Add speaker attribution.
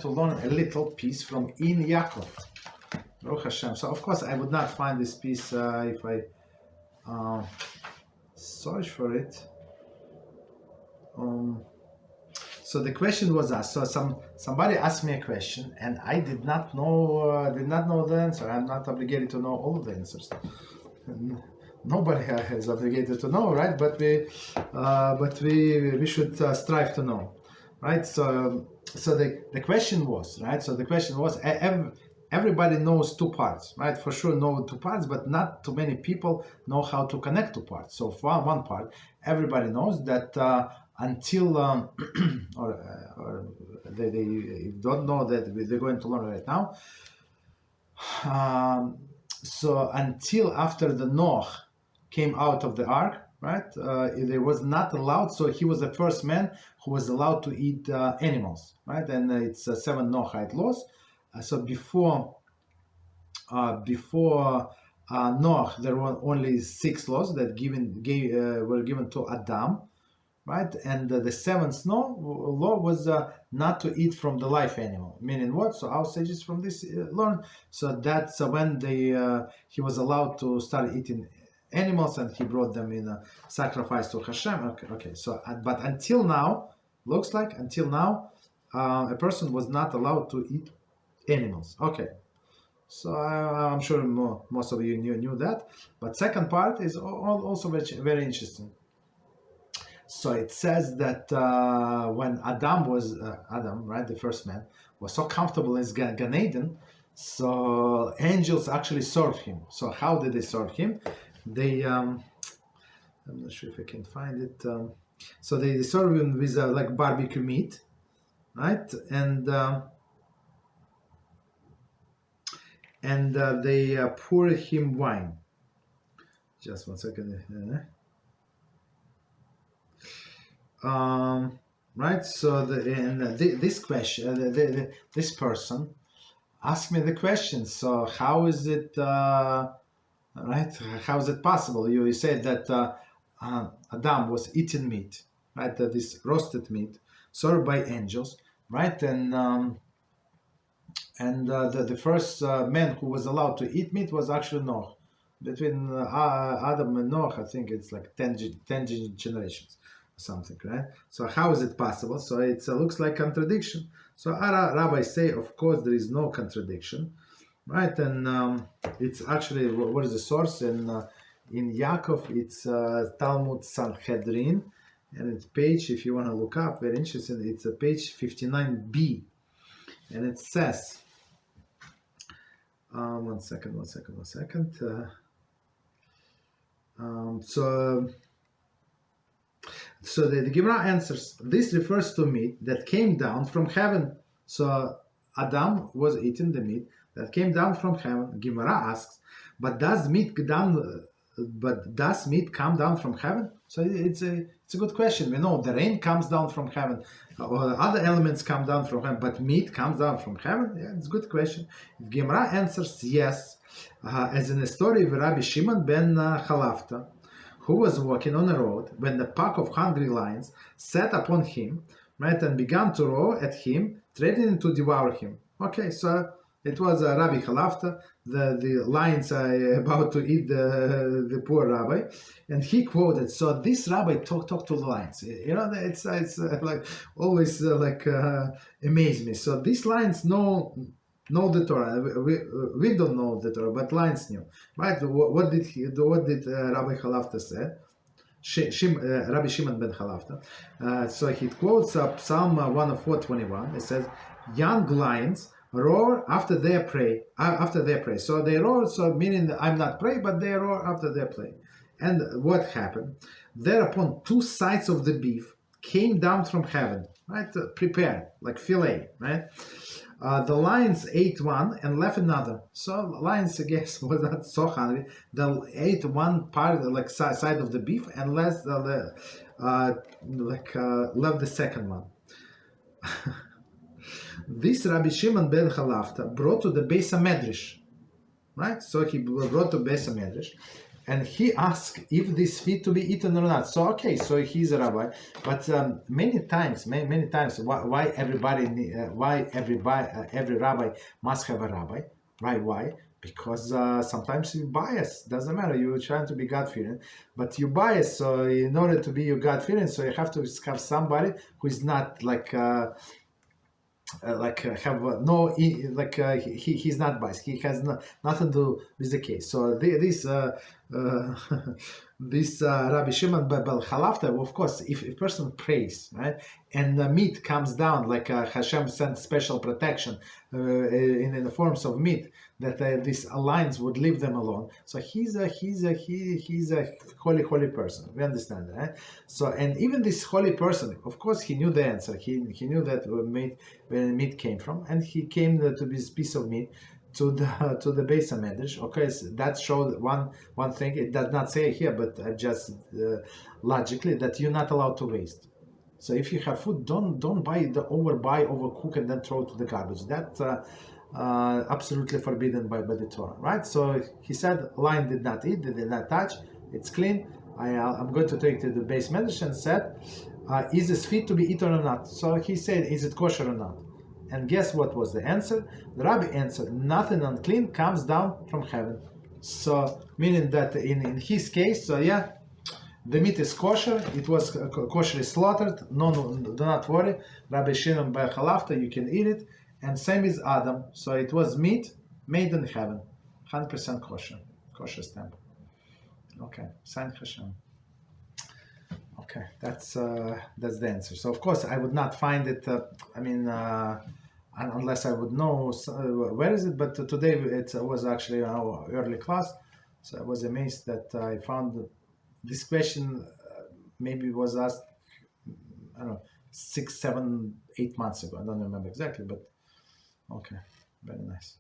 Speaker 1: to learn a little piece from In Yaakov. Baruch Hashem. So of course I would not find this piece if I search for it. So the question was asked. So somebody asked me a question, and I did not know the answer. I'm not obligated to know all of the answers. Nobody is obligated to know, right? But we should strive to know, right? So the question was, right? So the question was, everybody knows two parts, right? For sure know two parts, but not too many people know how to connect two parts. So for one part, everybody knows that until or they don't know that they're going to learn right now. So until after the Noach came out of the ark, right? They was not allowed. So he was the first man who was allowed to eat animals, right? And it's 7 Noachide laws. So before Noach, there were only 6 laws that were given to Adam, right? And the 7th law was not to eat from the live animal. Meaning what? So our sages from this learn. So that's when he was allowed to start eating animals, and he brought them in a sacrifice to Hashem. Okay. So but until now, looks like until now, a person was not allowed to eat animals. Okay. So I'm sure most of you knew that. But second part is also very interesting. So it says that when Adam, right, the first man, was so comfortable in Gan Eden, so angels actually served him. So how did they serve him? They, I'm not sure if I can find it. So they serve him with like barbecue meat, right? And they pour him wine. Just one second. Right. So this question, this person asked me the question. So how is it? Right? How is it possible? You said that Adam was eating meat, right? This roasted meat served by angels, right? And the first man who was allowed to eat meat was actually Noach. Between Adam and Noach, I think it's like 10 generations, something, right? So how is it possible? So it looks like contradiction. So our rabbis say, of course, there is no contradiction, right? And it's actually, what is the source? In Yaakov, it's Talmud Sanhedrin, and it's page, if you want to look up, very interesting, it's page 59b, and it says, one second. So the Gemara answers, this refers to meat that came down from heaven. So Adam was eating the meat that came down from heaven. Gemara asks, but does meat come down from heaven? So it's a good question. We know the rain comes down from heaven, or other elements come down from heaven, but meat comes down from heaven? Yeah, it's a good question. Gemara answers yes, as in the story of Rabbi Shimon ben Chalafta, who was walking on a road when the pack of hungry lions set upon him, right, and began to roar at him, threatening to devour him. Okay, so it was Rabbi Chalafta, the lions are about to eat the poor rabbi, and he quoted. So this rabbi talked to the lions. You know, it's like always amaze me. So these lions know the Torah. We don't know the Torah, but lions knew, right? What did Rabbi Chalafta said? Rabbi Shimon ben Chalafta. So he quotes Psalm 104:21. It says, "Young lions roar after their prey. So they roar, so meaning that I'm not prey, but they roar after their prey. And what happened? Thereupon 2 sides of the beef came down from heaven, right? Prepared, like fillet, right? The lions ate one and left another. So lions, I guess, was not so hungry. They ate one part, like side of the beef, and left the second one." This Rabbi Shimon ben Chalafta brought to the Beis HaMedrash, right? So he brought to Beis HaMedrash, and he asked if this fit to be eaten or not. So okay, so he's a rabbi, but many times, why every rabbi must have a rabbi, right? Why? Because sometimes you bias. Doesn't matter. You're trying to be God-fearing, but you bias. So in order to be you God-fearing, so you have to have somebody who is not he's not biased. He has nothing to do with the case. So this Rabbi Shimon Bar Chalafta, of course, if a person prays, right, and the meat comes down, like Hashem sent special protection in the forms of meat, that this alliance would leave them alone. So he's a holy person. We understand that, right? So, and even this holy person, of course, he knew the answer. He knew that where meat came from, and he came to this piece of meat to the base of Medrash. Okay, so that showed one thing. It does not say here, but just logically that you're not allowed to waste. So if you have food, don't overcook and then throw it to the garbage. That's absolutely forbidden by the Torah, right? So he said, lion did not eat, they did not touch. It's clean. I'm going to take to the base Medrash and said, is this fit to be eaten or not? So he said, is it kosher or not? And guess what was the answer? The rabbi answered, nothing unclean comes down from heaven. So, meaning that in his case, so yeah, the meat is kosher, it was kosherly slaughtered, no, do not worry. Rabbi Shimon Bar Chalafta, you can eat it. And same is Adam, so it was meat made in heaven, 100% kosher stamp. Okay, sign Hashem. Okay, that's the answer. So of course I would not find it. Unless I would know where is it. But today it was actually our early class, so I was amazed that I found this question. Maybe was asked, I don't know, 6, 7, 8 months ago. I don't remember exactly, but okay, very nice.